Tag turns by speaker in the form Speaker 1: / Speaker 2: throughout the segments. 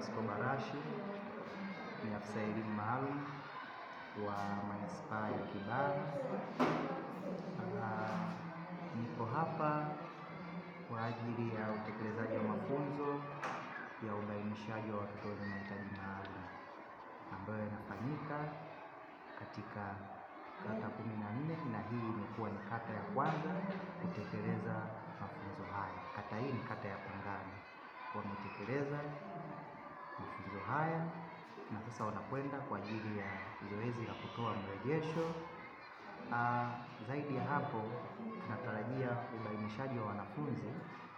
Speaker 1: Pasco Barashi, ni afisa elimu maalum wa manispaa ya Kibaha. Niko hapa kwa ajili ya utekelezaji wa mafunzo ya ubainishaji wa watoto wenye mahitaji maalum ambayo yanafanyika katika kata 14, na hii imekuwa ni kata ya kwanza kutekeleza mafunzo haya. Kata hii ni kata ya Pangani, wametekeleza mafunzo haya na sasa wanakwenda kwa ajili ya zoezi la kutoa mrejesho. Zaidi ya hapo, tunatarajia ubainishaji wa wanafunzi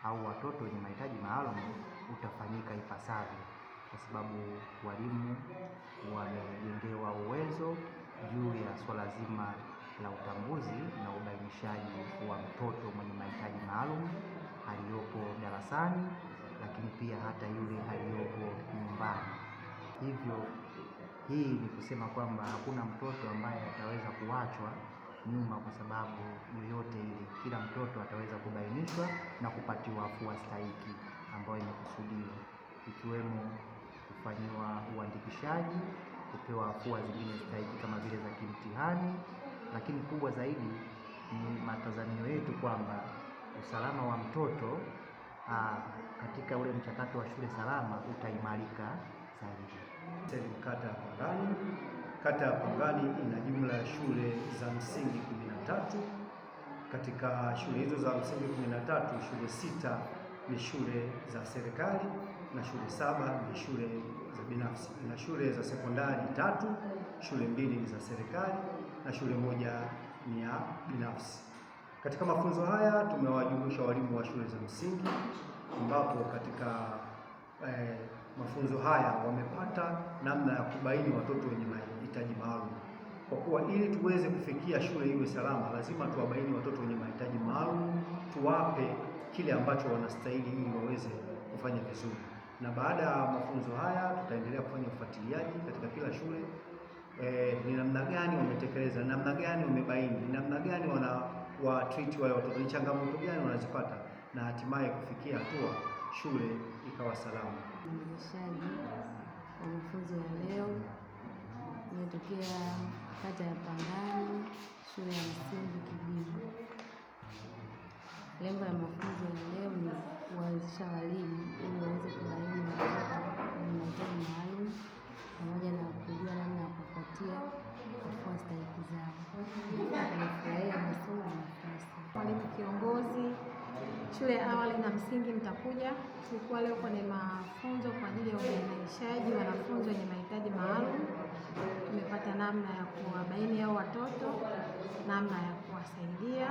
Speaker 1: au watoto wenye mahitaji maalum utafanyika ipasavyo, kwa sababu walimu wamejengewa uwezo juu ya swala zima la utambuzi na ubainishaji wa mtoto mwenye mahitaji maalum aliyopo darasani, lakini pia hata yule aliyopo nyumbani. Hivyo hii ni kusema kwamba hakuna mtoto ambaye ataweza kuachwa nyuma kwa sababu yoyote ile. Kila mtoto ataweza kubainishwa na kupatiwa afua stahiki ambayo imekusudiwa, ikiwemo kufanyiwa uandikishaji, kupewa afua zingine stahiki kama vile za kimtihani, lakini kubwa zaidi ni matazamio yetu kwamba usalama wa mtoto katika ule mchakato wa shule salama utaimarika zaidi.
Speaker 2: Kata ya Pangani. Kata ya Pangani ina jumla ya shule za msingi 13. Katika shule hizo za msingi 13, shule 6 ni shule za serikali na shule 7 ni shule za binafsi. Na shule za sekondari 3, shule 2 ni za serikali na shule 1 ni ya binafsi. Katika mafunzo haya tumewajumuisha walimu wa shule za msingi, ambapo katika mafunzo haya wamepata namna ya kubaini watoto wenye mahitaji maalum. Kwa kuwa ili tuweze kufikia shule iwe salama, lazima tuwabaini watoto wenye mahitaji maalum, tuwape kile ambacho wanastahili ili waweze kufanya vizuri. Na baada ya mafunzo haya tutaendelea kufanya ufuatiliaji katika kila shule, ni namna gani wametekeleza, namna gani wamebaini, namna gani treat wale watoto, ni changamoto gani wanazipata, na hatimaye kufikia hatua shule ikawa salama.
Speaker 3: Mwezeshaji wa mafunzo ya leo umetokea kata ya Pangani, shule ya msingi Kibibi. Lengo la mafunzo ya leo ni kuwawezesha walimu ili waweze kubaini watoto wenye mahitaji maalum pamoja na kujua namna ya kufuatia afua stahiki zao. Tunafurahia masomo na nafasi.
Speaker 4: Mwalimu kiongozi shule ya awali na msingi mtakuja. Tulikuwa leo kwenye mafunzo kwa ajili ya ubainishaji wanafunzi wenye mahitaji maalum. Tumepata namna ya kuwabaini hao watoto, namna ya kuwasaidia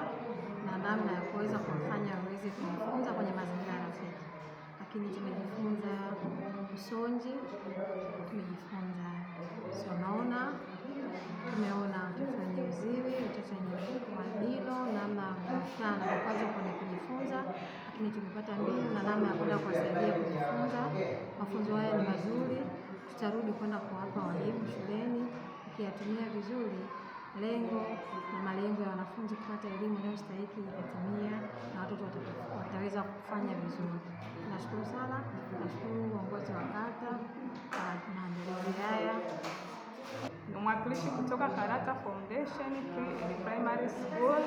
Speaker 4: na namna ya kuweza kuwafanya waweze kujifunza kwenye mazingira rafiki. Lakini tumejifunza usonji, tumejifunza sonona, tumeona watoto wenye uziwi, watoto wenye albino, namna ya kukutana na vikwazo kwenye kujifunza, lakini tumepata mbinu na namna ya kwenda kuwasaidia kujifunza. Mafunzo haya ni mazuri, tutarudi kwenda kuwapa walimu shuleni, ukiyatumia vizuri lengo na malengo ya wanafunzi kupata elimu inayostahili ikatimia na watoto wataweza kufanya vizuri. Nashukuru sana, nashukuru uongozi wa kata na maandalizi haya.
Speaker 5: Ni mwakilishi kutoka Karata Foundation Primary School.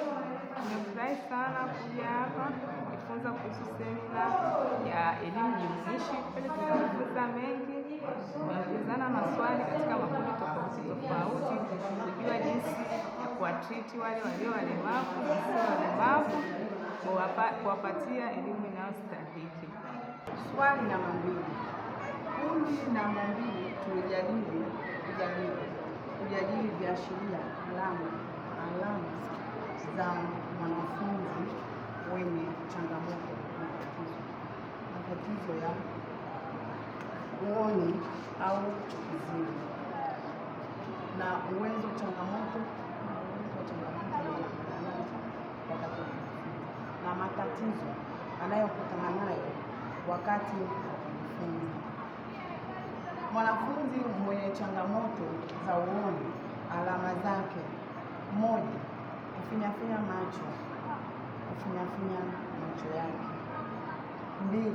Speaker 5: Nimefurahi sana kuja hapa kujifunza kuhusu semina ya elimu jumuishi. Tumejifunza mengi, tumeulizana maswali katika makundi tofauti, kujua jinsi ya kuwatreat wale walio walemavu na sio walemavu, kuwapatia elimu inayostahili.
Speaker 6: Swali namba 2. Kundi namba 2 kujadili viashiria alama za mwanafunzi wenye changamoto matatizo ya uoni au kiziwi na uwezo changamoto na matatizo anayokutana nayo wakati kujifunza. Mwanafunzi mwenye changamoto za uoni, alama zake: 1. Kufinyafinya macho yake. 2.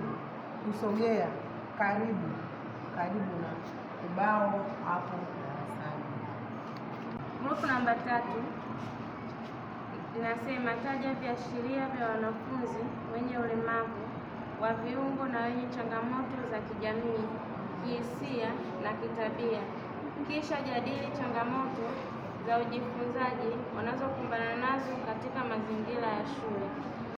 Speaker 6: Kusogea karibu karibu na ubao hapo darasani.
Speaker 7: Grupu namba 3 linasema taja viashiria vya wanafunzi wenye ulemavu wa viungo na wenye changamoto za kijamii, kihisia na kitabia. Kisha jadili changamoto za ujifunzaji wanazokumbana nazo katika mazingira ya shule.